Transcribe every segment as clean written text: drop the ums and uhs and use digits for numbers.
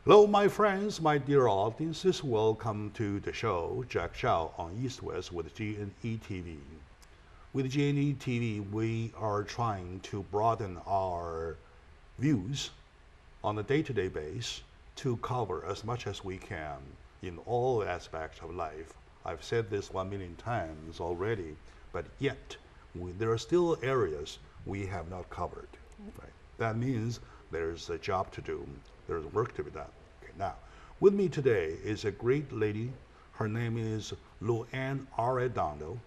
Hello, my friends, my dear audiences. Welcome to the show, Jack Chow on East West with G&E TV. With G&E TV, we are trying to broaden our views on a day-to-day basis to cover as much as we can in all aspects of life. I've said this 1 million times already, but yet there are still areas we have not covered. Right? That means there's a job to do. There's work to be done. Okay, now, with me today is a great lady. Her name is Luanne Arredondo,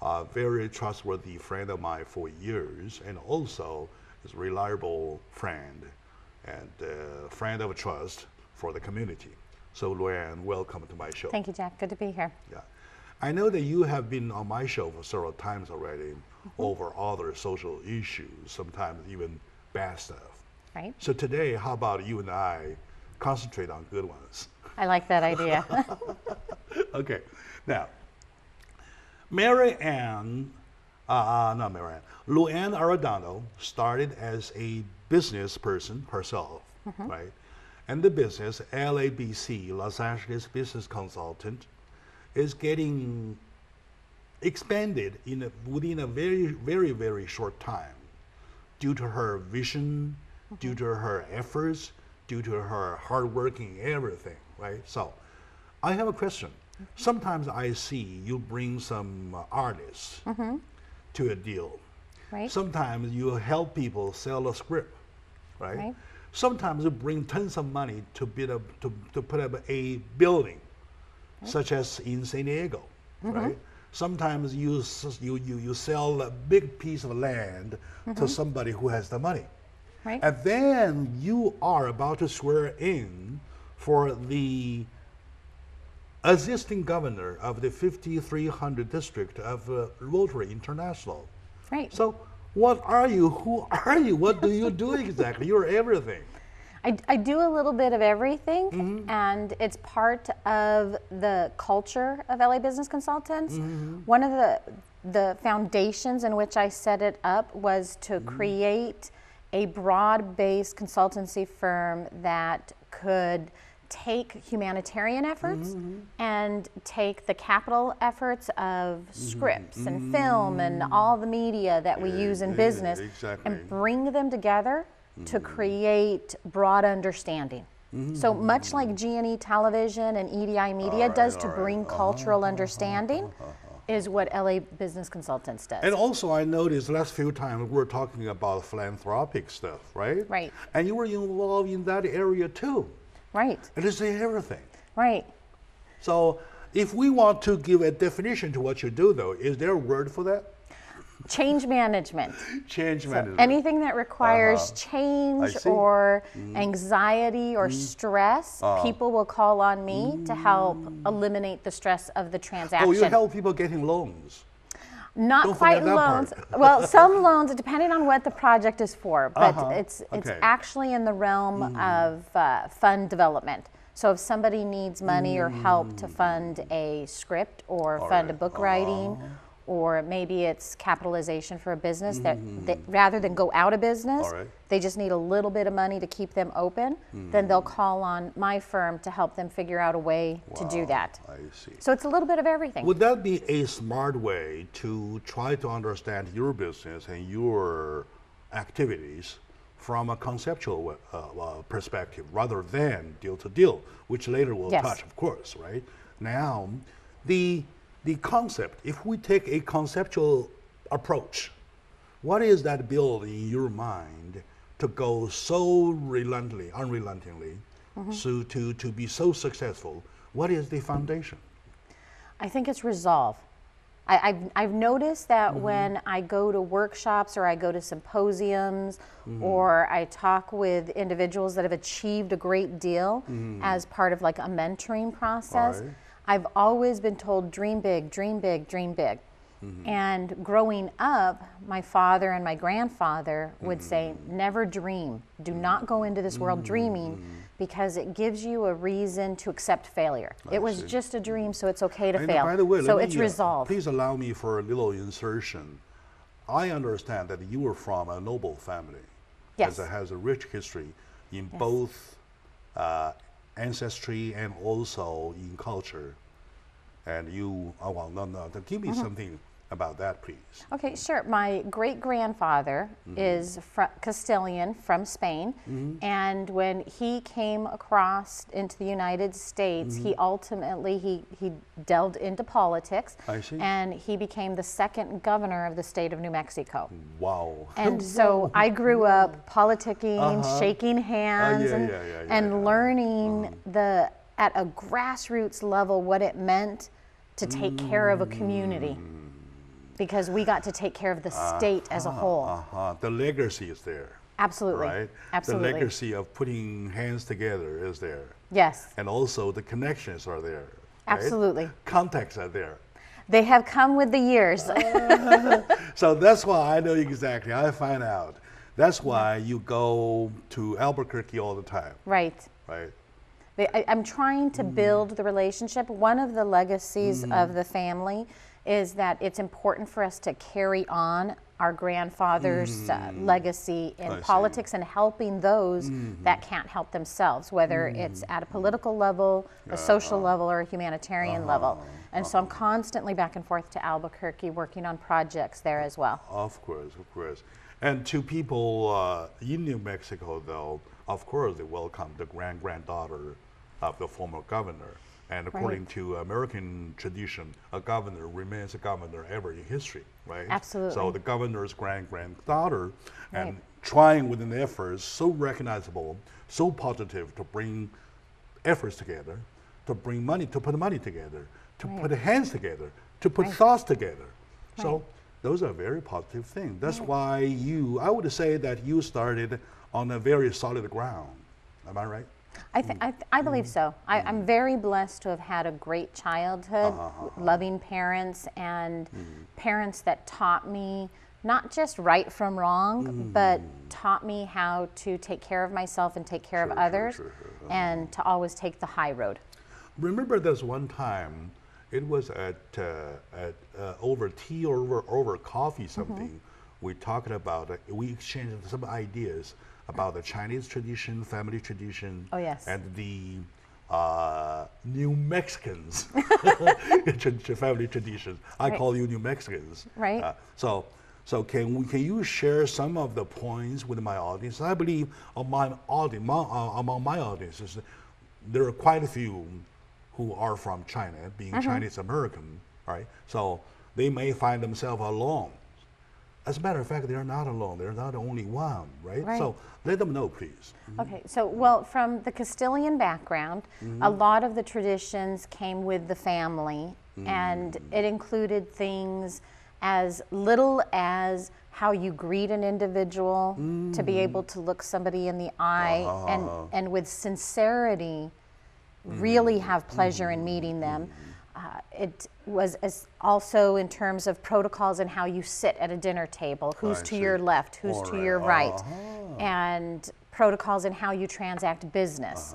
a very trustworthy friend of mine for years, and also is a reliable friend and friend of trust for the community. So Luanne, welcome to my show. Thank you, Jack. Good to be here. Yeah. I know that you have been on my show for several times already over other social issues, sometimes even bad stuff. Right. So today, how about you and I concentrate on good ones? I like that idea. Okay. Now, Luanne Arredondo started as a business person herself, right? And the business, LABC, Los Angeles Business Consultant, is getting expanded within a very, very, very short time due to her vision, due to her efforts, due to her hard working, everything, right? So I have a question. Sometimes I see you bring some artists to a deal. Right. Sometimes you help people sell a script, right? Sometimes you bring tons of money to put up a building, such as in San Diego, right? Sometimes you sell a big piece of land to somebody who has the money. Right. And then you are about to swear in for the existing governor of the 5300 district of Rotary International. Right. So what are you? Who are you? What do you do exactly? You're everything. I do a little bit of everything, and it's part of the culture of LA Business Consultants. One of the foundations in which I set it up was to create a broad-based consultancy firm that could take humanitarian efforts and take the capital efforts of scripts and film and all the media that we use in business and bring them together to create broad understanding. So much like G&E Television and EDI Media does to bring cultural understanding, is what LA Business Consultants does. And also I noticed the last few times we're talking about philanthropic stuff, right? Right. And you were involved in that area too. Right. It is everything. Right. So if we want to give a definition to what you do though, is there a word for that? Change management. Change management. Anything that requires change or anxiety or stress, people will call on me to help eliminate the stress of the transaction. Oh, you help people getting loans. Not Don't quite forget that loans. part. Well, some loans, depending on what the project is for, but it's Okay. actually in the realm of fund development. So if somebody needs money or help to fund a script or fund a book writing, or maybe it's capitalization for a business that rather than go out of business, they just need a little bit of money to keep them open, then they'll call on my firm to help them figure out a way to do that. I see. So it's a little bit of everything. Would that be a smart way to try to understand your business and your activities from a conceptual perspective rather than deal to deal, which later we'll touch, of course, right? Now, the concept, if we take a conceptual approach, what is that build in your mind to go so unrelentingly, so to be so successful? What is the foundation? I think it's resolve. I've noticed that when I go to workshops or I go to symposiums or I talk with individuals that have achieved a great deal as part of like a mentoring process, I've always been told, dream big, dream big, dream big. And growing up, my father and my grandfather would say, never dream. Do not go into this world dreaming, because it gives you a reason to accept failure. It was just a dream, so it's okay to fail. By the way, so it's resolve. Please allow me for a little insertion. I understand that you were from a noble family. Yes. That has a rich history in both ancestry and also in culture. And you, oh, well, no, give me something about that, please. Okay, sure. My great-grandfather is Castilian from Spain, and when he came across into the United States, he ultimately he delved into politics. I see. And he became the second governor of the state of New Mexico. Wow. And so I grew up politicking, shaking hands, and learning at a grassroots level what it meant to take care of a community. Because we got to take care of the state as a whole. The legacy is there. Absolutely. Right? Absolutely. The legacy of putting hands together is there. Yes. And also the connections are there. Absolutely. Right? Contacts are there. They have come with the years. So that's why I know exactly. I find out. That's why you go to Albuquerque all the time. Right. Right. I'm trying to build the relationship. One of the legacies of the family is that it's important for us to carry on our grandfather's legacy in politics and helping those that can't help themselves, whether it's at a political level, a social level, or a humanitarian level. And so I'm constantly back and forth to Albuquerque working on projects there as well. Of course, of course. And to people in New Mexico, though, of course, they welcome the granddaughter of the former governor. And according to American tradition, a governor remains a governor ever in history, right? Absolutely. So the governor's granddaughter, and trying with an effort so recognizable, so positive to bring efforts together, to bring money, to put money together, to put hands together, to put thoughts together. So those are very positive things. That's why I would say that you started on a very solid ground. Am I right? I believe so. I'm very blessed to have had a great childhood, loving parents, and parents that taught me not just right from wrong, but taught me how to take care of myself and take care of others, and to always take the high road. Remember there's one time, it was at over tea or over coffee something, we talked about, we exchanged some ideas about the Chinese tradition, family tradition, and the New Mexicans family traditions. I call you New Mexicans. Right. So can you share some of the points with my audience? I believe among my audiences, there are quite a few who are from China, being Chinese American, right? So they may find themselves alone. As a matter of fact, they're not alone. They're not the only one, right? So let them know, please. Okay, so well, from the Castilian background, a lot of the traditions came with the family, and it included things as little as how you greet an individual, to be able to look somebody in the eye and with sincerity really have pleasure in meeting them. It was also in terms of protocols and how you sit at a dinner table, who's to your left, who's to your right, and protocols in how you transact business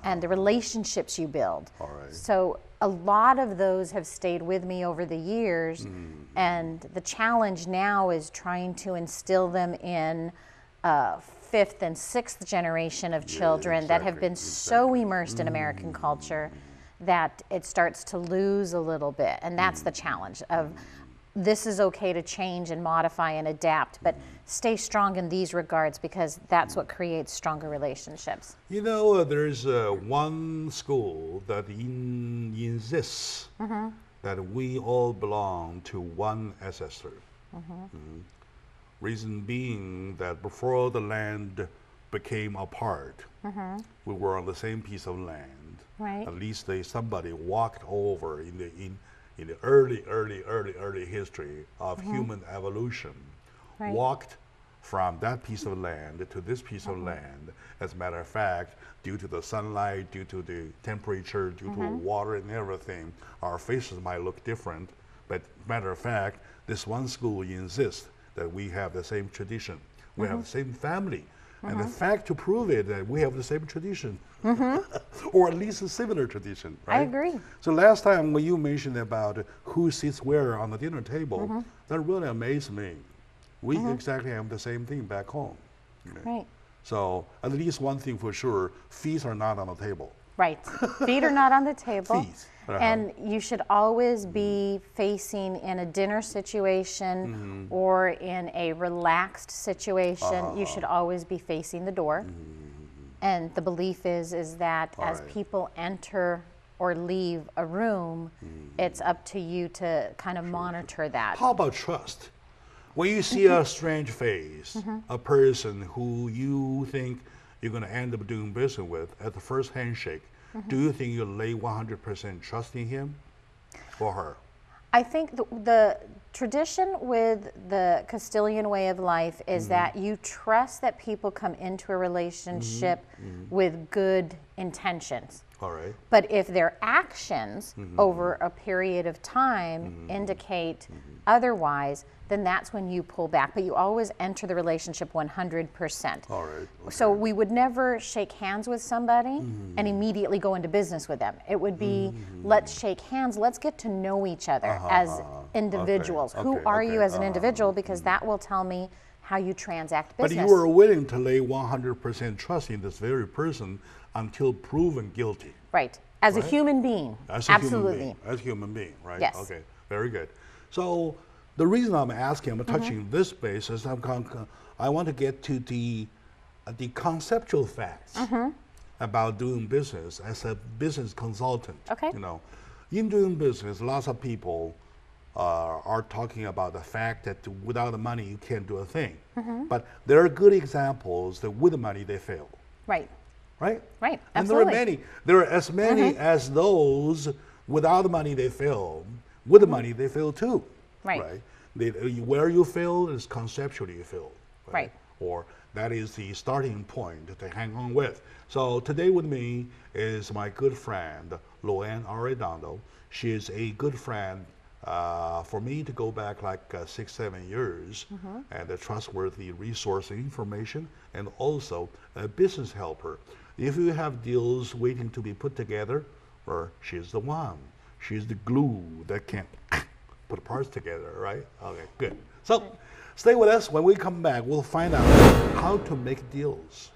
and the relationships you build. So a lot of those have stayed with me over the years, and the challenge now is trying to instill them in fifth and sixth generation of children that have been so immersed in American culture that it starts to lose a little bit. And that's the challenge of this is okay to change and modify and adapt, but stay strong in these regards, because that's what creates stronger relationships. You know, there's one school that insists that we all belong to one ancestor. Reason being that before the land became apart, we were on the same piece of land. At least somebody walked over in the early history of human evolution, walked from that piece of land to this piece of land. As a matter of fact, due to the sunlight, due to the temperature, due to water and everything, our faces might look different. But matter of fact, this one school insists that we have the same tradition, we have the same family. And the fact to prove it that we have the same tradition, or at least a similar tradition, right? I agree. So last time when you mentioned about who sits where on the dinner table, that really amazed me. We exactly have the same thing back home. Right. So at least one thing for sure, fees are not on the table. Right. Feet are not on the table. Fees. And you should always be facing in a dinner situation or in a relaxed situation, you should always be facing the door. And the belief is that as people enter or leave a room, it's up to you to kind of monitor that. How about trust? When you see a strange face, a person who you think you're going to end up doing business with at the first handshake, do you think you lay 100% trust in him or her? I think the tradition with the Castilian way of life is that you trust that people come into a relationship with good intentions. All right. But if their actions over a period of time indicate otherwise, then that's when you pull back. But you always enter the relationship 100%. All right. Okay. So we would never shake hands with somebody and immediately go into business with them. It would be, let's shake hands, let's get to know each other as individuals. Who are you as an individual? Because that will tell me how you transact business. But you are willing to lay 100% trust in this very person until proven guilty. Right. As a human being. As a Absolutely. Human being. As a human being, right? Yes. Okay. Very good. So the reason I'm asking, I'm touching this base is I want to get to the conceptual facts about doing business as a business consultant. Okay. You know, in doing business, lots of people are talking about the fact that without the money you can't do a thing. But there are good examples that with the money they fail. Right. Right? Right. And Absolutely. there are as many as those without the money they fail, with the money they fail too. Right. Where you fail is conceptually you fail. Right. Or that is the starting point to hang on with. So today with me is my good friend, Luanne Arredondo. She is a good friend for me to go back like 6-7 years, and a trustworthy resource and information, and also a business helper. If you have deals waiting to be put together, she's the one. She's the glue that can put parts together, right? Okay, good. So stay with us. When we come back, we'll find out how to make deals.